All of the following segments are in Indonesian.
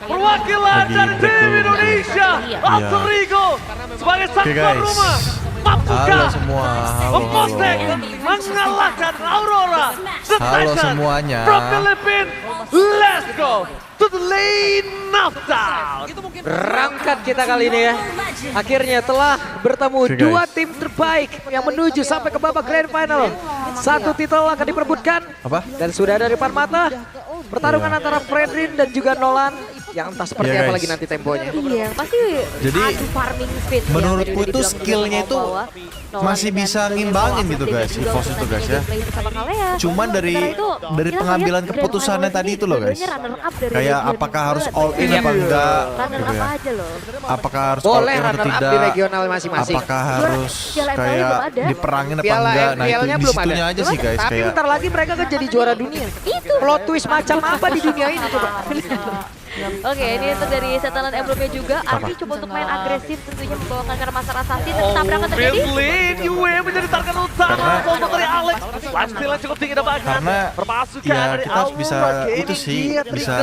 Perwakilan dari tim Indonesia, Alter Ego sebagai sang tuan rumah, mampukah mempostek mengalahkan Aurora The Titan semuanya. from Philippines. Let's go to the lane knockdown. Berangkat kita kali ini ya. Akhirnya telah bertemu dua tim terbaik yang menuju sampai ke babak grand final. Satu titel akan diperebutkan. Dan sudah ada di depan mata pertarungan antara Fredrin dan juga Nolan yang entah seperti apa lagi nanti temponya. Iya, pasti jadi farming speed menurutku itu skillnya itu masih bisa ngimbangin gitu guys, EVOS itu guys ya. Cuman dari pengambilan keputusannya tadi itu loh guys. Kayak apakah harus all in apa enggak gitu ya. Apakah harus all in atau tidak. Di regional masing-masing. Apakah harus kayak diperangin apa enggak. Nah itu di situnya aja sih guys. Tapi Kayak bentar lagi mereka kan jadi juara dunia. Plot twist macam apa di dunia ini coba. Oke, ini untuk dari setelan emblemnya juga. Arti coba untuk main agresif, tentunya membawakan karena masalah assassin dan tabrakan terjadi. Midlane, Yue menjadi target utama untuk dari Alex. Lifesteal yang cukup tinggi dapatkan. karena Permasukan ya dari kita harus bisa Aurora itu sih, Gaming, bisa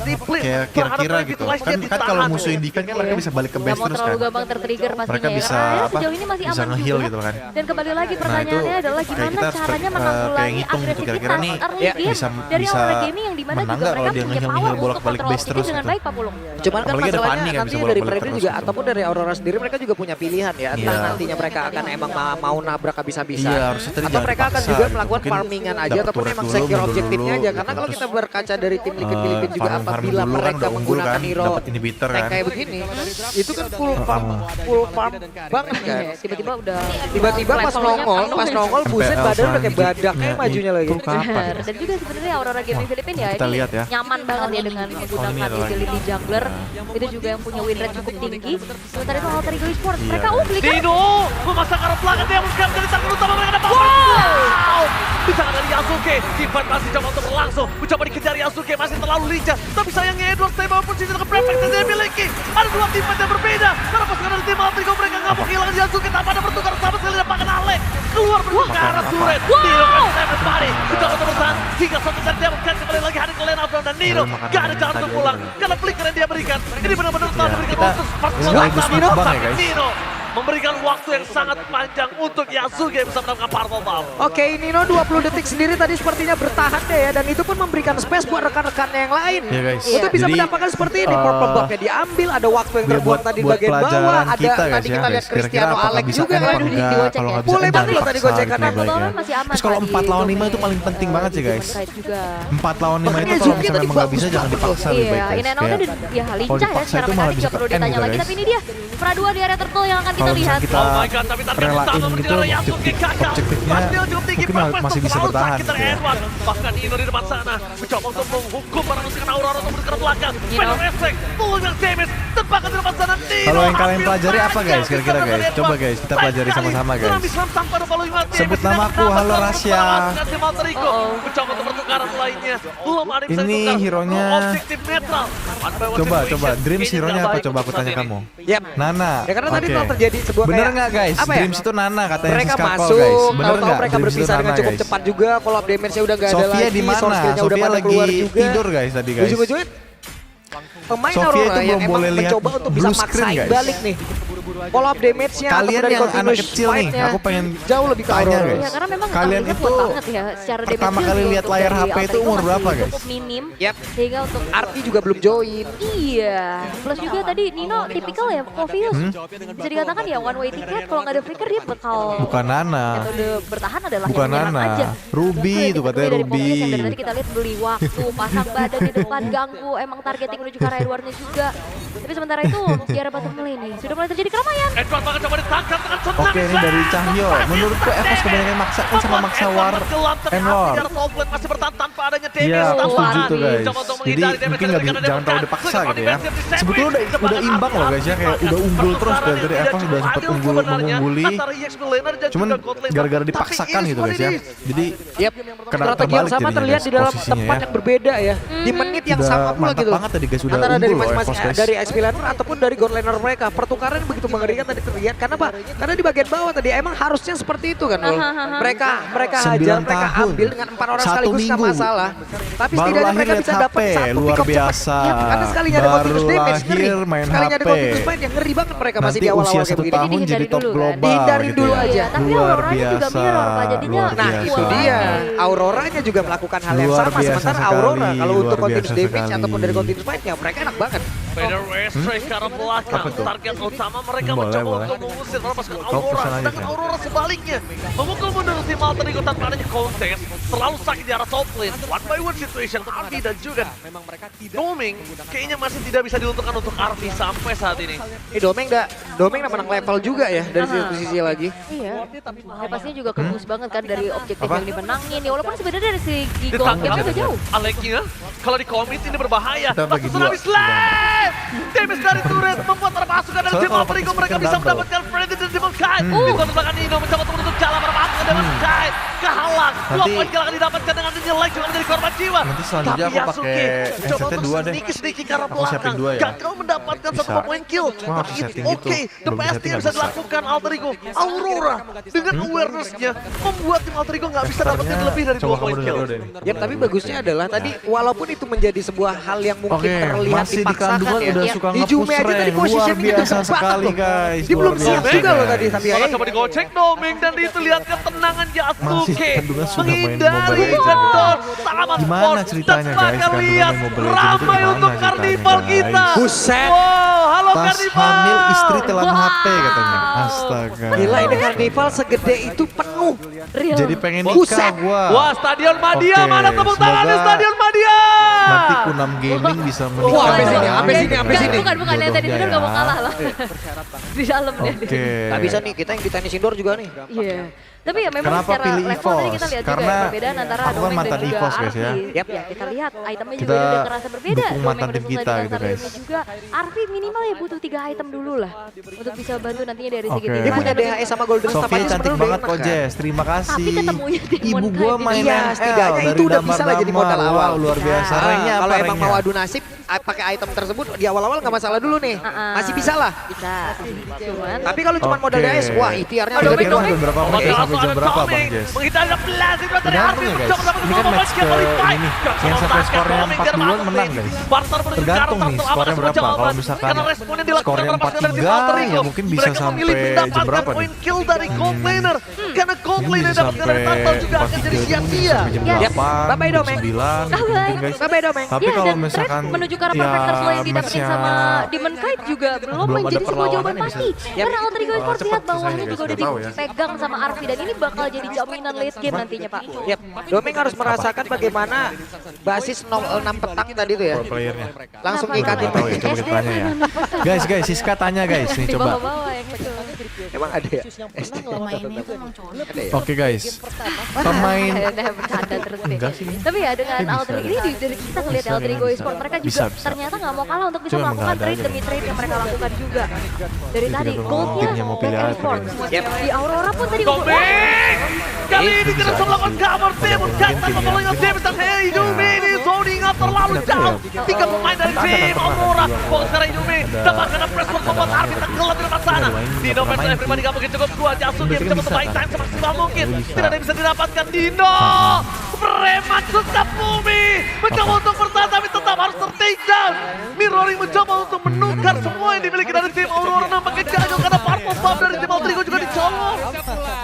dia kayak kira-kira gitu. Kan kalau musuh defense kan mereka bisa balik ke Gak base mau terus terlalu kan. gampang tertrigger pastinya Mereka ya. bisa Karena apa? sejauh ini masih Bisa aman nge-heal juga. gitu kan. Dan kembali lagi Nah itu pertanyaannya adalah kayak gimana kita harus caranya kayak menanggulangi ngitung gitu kira-kira nih agresivitas early ya, game dari bisa Aurora Gaming yang dimana menang juga nggak kalau mereka dia punya nge-heal power untuk bolak-balik kontrol base objektif terus dengan gitu. baik Pak Pulung. Cuman kan Apalagi ada masalahnya Fanny kan bisa nanti dari bolak-balik Fredrin terus juga gitu. ataupun dari Aurora sendiri mereka juga punya pilihan ya. Entah Iya. nantinya mereka akan emang mau nabrak habis-habisan. Iya, harusnya tadi Atau jangan mereka akan dipaksa juga gitu. melakukan Mungkin farmingan aja dapet ataupun turret emang dulu, secure mundur objektifnya dulu, aja. gitu. Karena kalau Terus, kita berkaca dari tim Liquid juga farming apabila dulu kan mereka udah unggul menggunakan kan, hero dapat inhibitor tank kan. kayak begini, itu kan full farm banget kan. Tiba-tiba udah Tiba-tiba pas nongol buset badan udah kayak badak kayak majunya lagi. Benar. Dan juga sebenarnya Aurora Gaming Filipina ya kita ini lihat ya. nyaman banget ya dengan menggunakan adalah utility jungler. Itu juga yang punya win rate cukup tinggi. Sementara itu Alter Ego Esports Iya. mereka flicker. Dino memasang arah belakang dia mengejar dari target utama mereka dapat. Wow! Bisa dari Yasuke, Tivan masih coba untuk langsung mencoba dikejar Yasuke masih terlalu lincah. Tapi sayangnya Edward stay bawah posisi dengan prefect yang dia miliki. Ada dua tim yang berbeda. Karena pasukan dari tim Alter Ego mereka nggak mau kehilangan Yasuke tanpa ada pertukaran sama sekali dapatkan Alex. Keluar menuju ke arah turret. Dino kan kembali. Mencoba untuk bertahan hingga suatu saat dia akan kembali lagi hadir ke lane outbound dan Dino gak ada jalan untuk pulang karena flicker yang dia berikan. Ini benar-benar telah diberikan waktu sekaligus ngebang ya, guys. Dino memberikan waktu yang sangat panjang untuk Yasuke bisa mendapatkan Purple Buff. Oke, Nino 20 detik sendiri tadi sepertinya bertahan deh ya, dan itu pun memberikan space buat rekan-rekannya yang lain. Iya, guys. Untuk bisa Jadi, mendapatkan seperti ini, purple buff-nya diambil, ada waktu yang terbuang tadi di buat bagian bawah, pelajaran ada kita, guys, tadi ya, kita lihat guys. Kira-kira Cristiano apakah Alex bisa juga apa kan. enggak, Diwacek kalau ya. nggak bisa Boleh jangan banget loh tadi dipaksa gocekan. gitu ya, baik ya. Masih aman Terus kalau tadi. 4 lawan 5 itu paling penting banget sih guys. Terkait juga. 4 lawan 5 itu Makanya kalau Zuki misalnya tadi memang nggak bisa bagus jangan banget dipaksa loh. lebih Iya, baik ini guys. udah Kayak ya kalau lincah ya dipaksa secara itu malah mekanik bisa nggak perlu ke end ditanya gitu lagi. guys. Tapi ini dia Pradua di area turtle yang akan kita Kalau lihat. misalnya kita Oh my God, tapi target relain utama gitu berjalan Yasuke gagal. objektifnya Pastel cukup tinggi, mungkin Profes masih bisa terlalu bertahan sakit gitu dari ya. Edward. Bahkan Ino di depan sana mencoba untuk menghukum para musuh Aurora untuk bergerak belakang. Venom Effect, pulling damage, tebakan di depan sana. Dino Kalau yang kalian ambil pelajari apa flank guys yang kira-kira bisa guys? dari Coba Edward. guys kita Baik pelajari sekali. sama-sama Seram guys. diserang tanpa ada following damage. Sebut Tidak namaku, dapat halo melakukan Rasya. perlawanan dengan tim Alter Ego. Mencoba untuk pertukaran lainnya. Belum ada yang bisa Ini ditukar. hero-nya. Objektif netral. One by one Coba situation. Dreams Kayaknya hero-nya nggak apa baik coba untuk aku saat tanya ini. kamu. Yap. Nana. Ya karena tadi Oke. telah terjadi sebuah Bener kayak, nggak guys? apa ya? Dreams itu Nana katanya Mereka Siskakol, masuk, guys. Bener tahu-tahu nggak? mereka Dreams itu berpisah dengan Nana, cukup guys. cepat juga. Follow up damage-nya udah gak ada Sofia lagi. di mana? Source skill-nya udah Sofia pada lagi keluar juga. tidur guys tadi guys. Ujung-ujungnya pemain Sofia Aurora itu yang belum emang boleh lihat mencoba untuk bisa blue screen, maksain guys. balik nih. Follow up damage-nya Kalian ataupun dari yang anak continuous kecil nih, fight-nya aku pengen jauh lebih ke tanya, Aurora. guys. Ya karena memang Kalian lihat itu kuat banget ya secara pertama damage kali juga lihat untuk layar dari HP Alter itu Ego umur masih berapa, guys? Cukup minim. Yap. Sehingga untuk Arti juga belum join. Iya, plus juga tadi Nino tipikal ya, Kovius. Bisa dikatakan ya one way ticket, kalau nggak ada flicker dia bakal Bukan Nana. metode bertahan adalah Bukan yang menyerang Nana. aja. Ruby Justru itu yang katanya dari Ruby. Kovius yang dari tadi kita lihat beli waktu, pasang badan di depan, ganggu, emang targeting menuju ke arah Edwardnya juga. Tapi sementara itu di arah bottom lane nih, sudah mulai terjadi keramaian. Edward bahkan coba ditangkap dengan shot Oke ini dari Cahyo. Menurutku Evos kebanyakan maksa kan sama maksa War Enlor. masih bertahan tanpa adanya Iya, damage aku tambahan. setuju guys. Coba untuk Jadi menghindari damage mungkin dari jangan Devon terlalu Khan. dipaksa Second gitu ya. defensive di Sebetulnya sandwich. udah imbang loh guys ya, kayak udah unggul terus dari Evos udah sempat mengungguli. Cuman gara-gara dipaksakan gitu guys ya. Jadi Yap. kena Strategi yang terbalik sama jadinya terlihat guys di dalam posisinya tempat ya. yang berbeda ya. Di menit yang Udah sama pula mantap gitu. banget tadi guys udah antara dari unggul loh masing-masing EVOS guys. dari XP laner ataupun dari God laner mereka. Pertukaran yang begitu mengerikan tadi terlihat karena apa? Karena di bagian bawah tadi emang harusnya seperti itu kan. Mereka hajar, mereka tahun, ambil dengan 4 orang 1 sekaligus nggak minggu. masalah. Tapi Baru setidaknya lahir mereka liat bisa HP, dapat satu luar pick up biasa. cepat. Ya, karena sekalinya ada Baru continuous damage ngeri. lahir main Sekalinya ada HP. continuous fight yang ngeri banget mereka masih Nanti di awal-awal usia kayak 1 begini. tahun jadi top dulu kan. global Dihindari gitu dulu ya. aja. Tapi Luar Auroranya juga biasa, mirror Pak, jadinya luar Nah biasa. itu dia, Auroranya juga melakukan hal yang Luar sama. biasa Sementara sekali, Aurora kalau untuk luar continuous biasa damage sekali. ataupun dari continuous fight ya mereka enak banget. Vader Stray ke arah belakang. Apa tuh? Target utama mereka Boleh, mencoba boleh. untuk mengusir pasukan Kau Aurora. pesan aja, Sedangkan Chen. Aurora sebaliknya memukul mundur tim Alter Ego tanpa adanya kontes. Terlalu sakit di arah top lane. One by one situation. Arvi dan juga Doming kayaknya masih tidak bisa diuntungkan untuk Arvi sampai saat ini. Domeng menang level juga ya dari sisi lagi. Iya, ya pastinya juga kebus banget kan dari objektif Apa? yang dimenangin ya, walaupun sebenarnya dari segi goal Ditangkap game udah jauh. Aleknya kalau di komit ini berbahaya. Kita bagi Langsung dua. tsunami slam. Damage dari turret membuat para pasukan dari Soalnya tim kalau Alter Ego pakai mereka speed bisa kan mendapatkan Freddy dan Demon Kai. Di kotak belakang Nino mencoba untuk menutup jalan para pasukan Demon Kai. Kehalang. 2 Nanti- poin kill akan didapatkan dengan jelek juga menjadi korban jiwa. Nanti selanjutnya Tapi aku pakai Yasuke mencoba headsetnya untuk 2 deh. sedikit-sedikit ke arah Aku siapin belakang. 2 ya. Gagal mendapatkan Bisa. 1 poin kill. Cuma harus Tapi ini setting oke. gitu. The Belum best setting yang nggak bisa bisa. dilakukan Alter Ego. Aurora dengan awareness-nya membuat tim Alter Ego nggak bisa dapetin Casternya lebih dari 2 coba poin kamu kill. denger dulu deh. Ya tapi bagusnya adalah tadi walaupun itu menjadi sebuah hal yang mungkin Oke, terlihat masih di dipaksakan kandungan ya. udah suka Ijume nge-push aja tadi rank. Luar positioning itu biasa banget sekali loh. guys. Dia belum Luar siap biasa, juga loh guys. tadi tapi ya. Malah coba digocek Doming dan itu lihat ketenangan Masih Yasuke kandungan sudah main menghindari Mobile kedor sangat Gimana sport. ceritanya, Dan guys, bahkan kandungan lihat main Mobile Legends itu ramai gimana untuk ceritanya, karnival guys? kita. Buset. Wow, halo Tas karnival. hamil istri telan HP katanya. Astaga. Gila ini karnival segede itu penuh. Real. Jadi pengen Buset. nikah gua. Wah, Stadion Madia, Oke, mana tepuk tangan di semoga Stadion Madia? Nanti Kunam Gaming bisa menikah. Wah, sampai ya. sini, sampai sini, sampai sini. Bukan, yang tadi Jodohnya tidur nggak mau ya. kalah lah. Di dalam dia. Oke. Gak bisa nih kita yang di tenis indoor juga nih. Iya. Tapi ya memang Kenapa secara pilih level tadi kita EVOS? lihat Karena juga ya, perbedaan antara aku kan Domeng dan mantan juga EVOS, guys, ya. Arvi. Yap. Ya kita lihat itemnya Kita juga udah kerasa berbeda. dukung mantan Domeng tim udah kita selesai gitu, dengan guys. Sarionya juga. Arvi minimal ya butuh 3 item dulu lah untuk bisa bantu nantinya dari segi Oke. tim Dia punya fight. DHE sama Golden Staff Sofia aja cantik sebenarnya banget udah kok enak kan. Jess, terima kasih. Tapi ketemunya Demon Ibu gua Kai. main Iya, ML setidaknya dari itu udah Damar bisa lah jadi modal Damar. awal. Wow, luar biasa. Nah, Ranknya apa kalau emang ranknya? mau adu nasib, pakai item tersebut di awal-awal nggak masalah dulu nih. Masih bisa lah. Bisa. Cuman Tapi kalau cuma modal Oke. DHS, wah ITR-nya Aduh, gede Kira-kira banget. jam berapa Oke, menit sampai langsung jam ada berapa Bang Doming. Jess? Menghindari belas itu dari Tergantung Arvi ya, guys. mencoba dapat Ini kan membawa match basket ke qualify. ini. Coba Yang sampai basket skornya Doming 4 dari duluan Arvi. menang, guys. Barter menuju ke Tergantung arah nih satu, skornya aman berapa. sebuah Kalau jawaban. misalkan Karena respon yang dilakukan skornya oleh pasukan dari 4-3, Alter Ego, ya mungkin bisa mereka sampai memilih jam mendapatkan berapa nih? poin kill dari gold laner. Karena gold Ini laner bisa dapatkan dari sampai Turtle juga akan jadi 4-3 sia-sia. sampai jam Yes. 8, Bye-bye, jam Domeng. 9 mungkin guys. Bye-bye Domeng. Tapi ya, kalau dan misalkan Trent menuju ke arah perfector selain didapetin matchnya sama Demon Kite juga belum belum ada menjadi sebuah jawaban perlawanan pasti. Ya, Karena Alter Ego Esports cepet lihat bawahnya selesai, juga guys, udah udah tahu ya. dipegang sama Arvi dan ini bakal jadi jaminan late game nantinya Pak. Yap, Domeng harus merasakan bagaimana basis 06 petang tadi tuh ya. pro playernya. Langsung Kenapa? ikatin. Tahu ya, coba kita tanya ya. Guys, Siska tanya guys, nih Di coba. bawah-bawah yang itu. Emang ada ya? Pemainnya tuh emang colok. Ada ya? Oke guys, pemain Udah bercanda terus deh. Enggak sih. Tapi ya dengan Bisa. Alter Ego ini dari kita ngeliat Bisa, Alter Ego bisa. Esports mereka juga Bisa. ternyata nggak mau kalah untuk bisa Cuma melakukan nggak ada trade aja demi nih. trade yang mereka lakukan juga. Dari Dia tadi tidak goldnya mungkin yang mau pilih Black Alter Esports. Ego. Yep. Di Aurora pun tadi Doming! Kali ini tidak bisa melakukan cover Demon Kite tanpa tim ya. mengingat Demon dan Hey Yumi ini zoning up terlalu jauh. 3 pemain dari tim Aurora. Fokus sekarang Yumi. Dapatkan press work membuat Arvi tenggelam di depan sana. Dino versus everybody gak mungkin cukup. Dua Yasuke mencoba untuk baik time semaksimal mungkin. Tidak ada yang bisa didapatkan Dino. Premat ke bumi. Mencoba untuk bertahan tapi tetap harus tertinggal. Mirroring mencoba untuk menukar semua yang dimiliki dari tim Aurora. Nampaknya gagal karena purple bomb dari tim Alter Ego juga dicolok.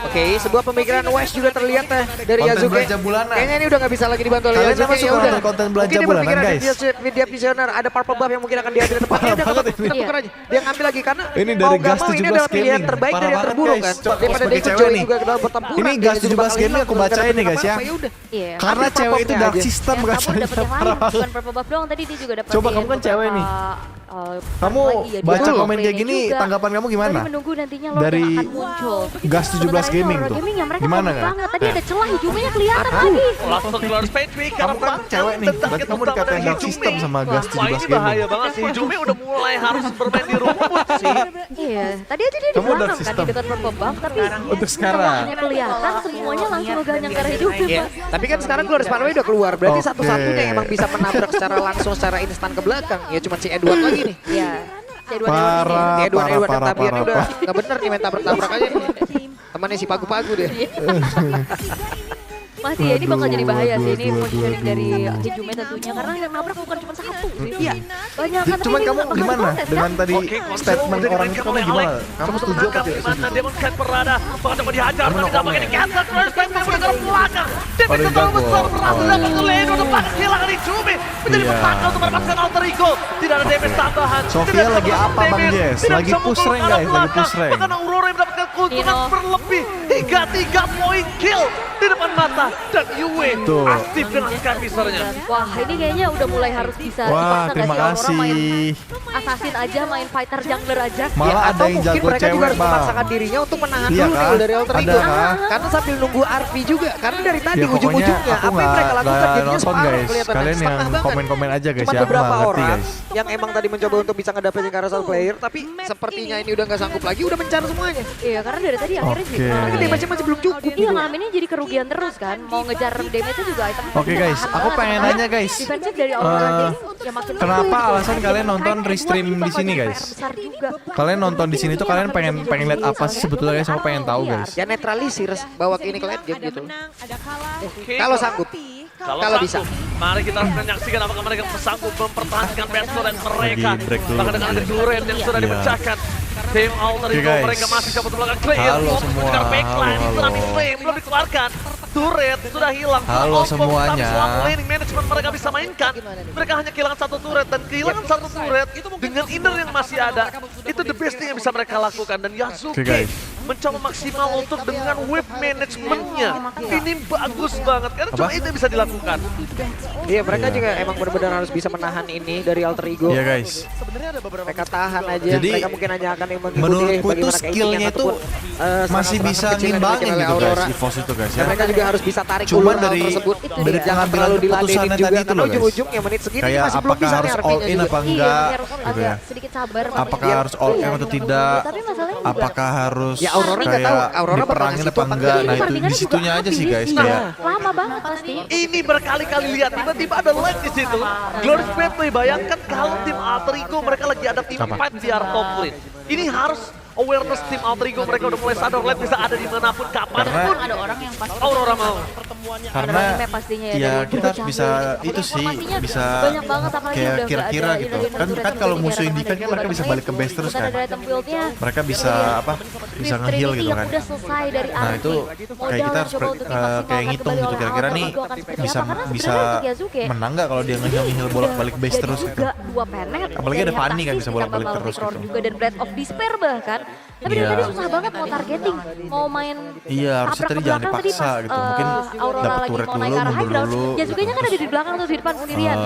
Oke, sebuah pemikiran West juga terlihat dari Konten Yazuke. belanja bulanan. Kayaknya ini udah nggak bisa lagi dibantu oleh Kalian Yazuke. emang suka Ya udah. nonton konten belanja Mungkin dia bulanan, berpikiran guys? Dia visioner, ada purple buff yang mungkin akan diambil tempatnya. Udah banget kita ini. tukar aja. Dia ngambil lagi karena Ini mau dari nggak Gas mau ini 17 adalah pilihan Gaming. terbaik Parah dari yang banget, terburuk guys. kan. Coba Daripada sebagai dia ikut cewek join nih. juga ke dalam pertempuran. Ini Gas 17 Gaming aku bacain nih guys ya. udah. Iya. Karena Ambil cewek itu purple-nya dark aja. system Yang kabur katanya. dapat yang lain, bukan purple buff doang tadi dia juga dapat Coba kamu kan cewek nih. Kamu baca komen kayak gini, tanggapan kamu gimana? Menunggu nantinya Lord Dari yang akan muncul. Gas 17 Gaming tuh. Gimana kan? Tadi ada celah hijaunya kelihatan lagi. Langsung keluar Spade Kamu kan cewek nih, berarti kamu dikatain dark system sama Gas Wah, 17 ini bahaya Gaming. banget sih. Hijumi udah mulai harus bermain di rumput sih. Iya, tadi aja dia di Kamu dark belakang kan system. di dekat pembang, tapi Untuk sekarang. setelahnya kelihatan semuanya langsung ngeganyang ke arah hijumi. Iya, tapi kan sekarang Glorious Funway udah keluar, berarti Oke. satu-satunya yang emang bisa menabrak secara langsung, secara instan ke belakang, ya cuma si Edward lagi nih. Iya. Parah, Edward dan parah, Tabiannya udah parah. nggak bener nih main tabrak-tabrak aja nih. Temannya si Pagu-Pagu deh. Masih ya, ini bakal jadi bahaya sih ini Aduh, positioning aduh, dari aduh. Hijume tentunya karena yang nabrak bukan cuma satu sih. Iya. Banyak kan. Cuman kamu gimana dengan tadi statement orang itu kamu gimana? Kamu setuju apa tidak Mana setuju? Demon Cat berada, bahkan coba dihajar, Kamu tapi no dapat ini cancel, Glorious Funway udah ke belakang. Demon Paling terlalu jago. besar, berhasil Oh, dapat iya. ke Leno, depan kehilangan Hijumi. Menjadi Iya. petaka untuk mendapatkan Alter Ego. Tidak ada damage tambahan. Sofia tidak lagi bisa apa, Bang damage, Jess? tidak Lagi bisa push mukul rank, ke arah guys, lagi push belakang. rank. Bahkan Aurora yang mendapatkan keuntungan Nino. berlebih hingga 3 poin kill di depan mata. Dan Yue Tuh. aktif dengan Skypissernya. Wah, ini kayaknya udah mulai harus bisa Wah, dipaksa terima nggak sih Aurora main kasih. assassin aja, main fighter jungler aja. Malah ada Atau yang mungkin jago mereka juga cewek, harus Bang. memaksakan dirinya untuk menahan Iya dulu nih kan? dari Alter Ada Ego. kan? Karena sambil nunggu RV juga. Karena dari tadi Ya pokoknya ujung-ujungnya aku apa yang mereka lakukan nggak jadinya nonton separuh guys. kelihatan Kalian setengah yang banget. komen-komen aja guys Cuma ya, aku beberapa nggak ngerti orang guys. yang emang tadi mencoba untuk bisa ngedapetin carousel player, tapi sepertinya ini udah nggak sanggup lagi, udah mencar semuanya. Iya, karena dari tadi akhirnya Oke. juga Tapi damage-nya masih belum cukup. Iya, ngalaminnya jadi kerugian terus kan. Mau ngejar damage-nya juga item. Oke, guys, aku pengen nanya, guys. Defensif dari Aurora ini ya makin Kenapa mundur gitu. alasan kalian nonton restream di sini, guys? Besar juga. Kalian nonton di sini tuh kalian pengen lihat apa sih sebetulnya guys? Aku pengen tahu guys. Ya netralisir bawa ke ini ke late game gitu. Oke, Kalau sanggup. Kalau bisa. Mari kita menyaksikan apakah mereka sanggup mempertahankan Pesto dan mereka. Lagi break dulu. Bahkan dengan ada Duren yang sudah Iya. dipecahkan. Tim Alter Oke, Ego guys. mereka masih coba belakang clear. Halo Fokus semua. mengejar backline. Halo, Tsunami halo. Flame belum dikeluarkan. Turret sudah hilang. Halo Outbox, semuanya. Tapi selama laning management mereka bisa mainkan. Mereka hanya kehilangan satu turret. Dan kehilangan satu turret dengan inner yang masih ada. Itu the best thing yang bisa mereka lakukan. Dan Yasuke Oke, guys. mencoba maksimal untuk dengan wave managementnya. Ini bagus banget. Karena cuma itu yang bisa dilakukan. Iya, mereka Iya. juga emang benar-benar harus bisa menahan ini dari Alter Ego. Iya guys. Mereka tahan aja. Jadi, mereka mungkin hanya akan mengikuti menurutku bagaimana tuh keinginan skillnya itu ataupun, masih serangan-serangan bisa kecil yang ngimbangin dimiliki oleh gitu guys, Aurora. EVOS itu guys Dan ya. mereka juga harus bisa tarik Cuman ulur hal dari tersebut. dari Jangan pengambilan terlalu diladenin keputusannya juga. tadi itu Karena loh guys. ujung-ujungnya menit segini Kayak masih belum apakah bisa nih harus RP-nya all in juga. apa Iya, enggak harus gitu ya. agak sedikit sabar. Apakah harus all in atau tidak? Tapi masalahnya juga Apakah harus Ya, Aurora nggak tahu. kayak Aurora bakal diperangin ngasih apa total enggak? ke Nah itu pertandingannya di situnya juga aja sih habis. guys Nah, kayak lama banget pasti. Ini berkali-kali lihat tiba-tiba ada lag di situ. Glorious Pathway, bayangkan kalau tim Alter Ego mereka lagi ada tim Apa? fight di area top lane. Ini harus awareness tim Alter Ego, mereka udah mulai sadar lag bisa ada dimanapun, kapanpun. Ada orang yang pasti Aurora mau. karena Ada pastinya ya, ya dari kita harus berbagai bisa angle. itu sih Informasinya bisa banyak banget, apalagi kayak udah nggak kira-kira ada gitu Illusion kan Turret kan yang kalau jadi musuh arah indikan kan mana mereka juga bisa banget. balik ke base terus Kita kan ada item build-nya. mereka bisa apa bisa Swift nge-heal Trinity gitu yang kan. udah selesai dari Nah, Arki. itu Modal kayak kita yang harus coba untuk kayak dimaksimalkan ngitung kembali gitu oleh kira-kira Alter nih Ego akan seperti bisa apa. Karena bisa sebenarnya untuk Yasuke, menang nggak kalau dia nge-heal bolak-balik base terus gitu. juga dua penet. Apalagi ada dari Fanny kan Heptasis bisa bolak-balik ditambah terus Baltic Roar gitu. juga dan Blade of Despair bahkan. Tapi dari Iya. tadi susah banget mau targeting, mau main Iya, harusnya tabrak tadi ke jangan belakang tadi dipaksa pas, gitu. Mungkin Aurora dapat lagi turret mau naik dulu, ke arah high mundur ground. dulu. Yasuke-nya kan ada di belakang atau di depan sendirian.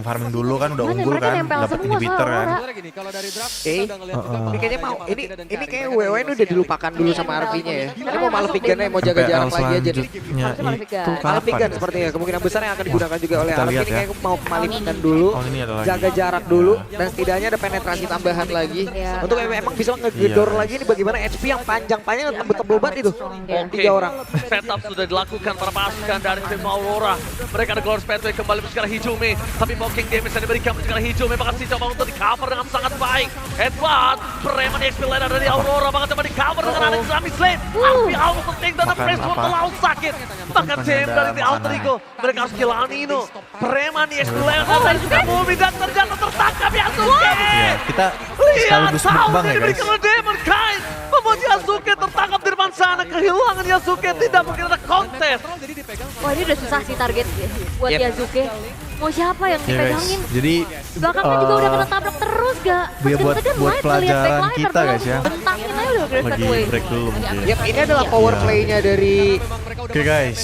Farming dulu kan udah Mana unggul mereka kan, nempel dapat semua inhibitor soal kan. Aurora. Ini kayaknya mau ini kayak WWN udah dilupakan dulu sama RP-nya ya. Ini mau Malefican aja, mau jaga PL jarak lagi aja nih. selanjutnya Malefican. itu Malefican kapan? sepertinya kemungkinan besar yang akan digunakan juga oleh Kita RP lihat ini ya. kayak mau Malefican dulu. Oh, ini ada lagi. Jaga jarak dulu dan setidaknya ada penetrasi tambahan lagi. Iya. Untuk emang bisa ngegedor Iya. lagi nih bagaimana HP yang panjang-panjang dan tebel banget itu. Oke, 3 orang. setup sudah dilakukan para pasukan dari tim Aurora. Mereka ada Glorious Pathway kembali sekarang Hijumi. Tapi blocking damage yang diberikan sekarang Hijumi bahkan si coba untuk di cover dengan sangat baik. Edward, preman XP lain dari Aurora bahkan coba di cover dengan ada Islamic Slave. Api out untuk take down dan Makan Press apa? terlalu sakit. Bahkan Makan CM ada dari tim Alter makanan. Ego. Mereka harus kehilangan Nino. Preman XP lain dari sudah movie dan terjatuh tertangkap Yasuke. Iya, kita Lihat sekaligus tahun mukbang yang ya guys. diberikan oleh Demon Knight. Membuat Yasuke tertangkap di depan sana. Kehilangan Yasuke tidak mungkin ada kontes. Wah, ini udah susah sih target buat Yep. Yasuke. Mau siapa yang Ya guys, dipegangin? jadi Belakangnya juga udah kena tabrak terus gak? ya buat pelajaran kita guys ya. Bentangin aja udah Graven Lagi Way. break dulu mungkin. Yap, ini adalah power Iya. play-nya dari Oke guys.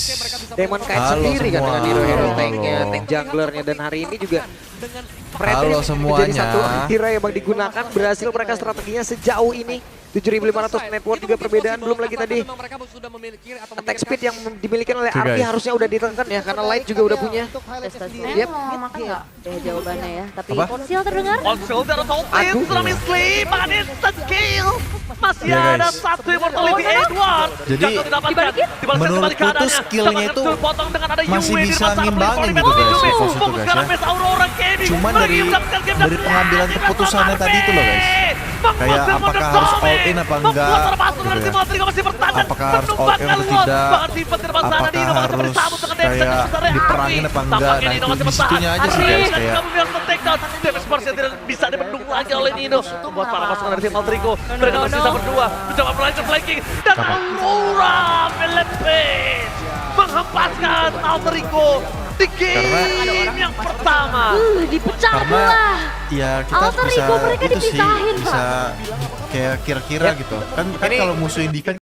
Demon Knight Halo sendiri kan semua, dengan hero-hero halo, tank-nya, halo. tank junglernya dan hari ini juga Halo Menjadi satu semuanya. hero yang bang digunakan, berhasil mereka strateginya sejauh ini. 7.500 network juga perbedaan, belum lagi tadi attack speed yang dimiliki oleh Oke, Arfi guys. harusnya udah ditekan ya, karena Light juga udah punya. Yep. Mau makan nggak? Deh jawabannya ya. Tapi Apa? konsil terdengar. Konsul dari Tolkien Aduh. sudah mislead, bahkan instant kill. Masih Ya, ada guys. satu immortality Edward. Jadi, Gagal didapatkan. dibalikin? Dibalaskan menurutku kembali keadaannya. tuh skillnya Dapat itu potong dengan ada masih Yue di bisa depan sana, ngimbangin Polymer gitu, guys, Polymer. si Fox itu, Fokus guys, sekarang ya. Miss Aurora Kenny. Cuman dari pengambilan keputusannya tadi itu loh, guys. Kayak apakah harus all in apa enggak, gitu ya. Apakah harus all in atau tidak, apakah harus kayak diperangin apa enggak. Nah itu disitunya aja sih guys, kayak Damage Marcia tidak bisa dibendung lagi oleh Nino. Membuat para pasukan dari tim Maltrico. Mereka tersisa berdua. Mencoba melanjut flanking. Dan Aurora Philippines menghempaskan Maltrico di game yang pertama. Dipecah karena belah. ya kita Alter bisa ego mereka itu sih dipisahin, Pak. bisa kayak kira-kira gitu kan kalau musuh Indikan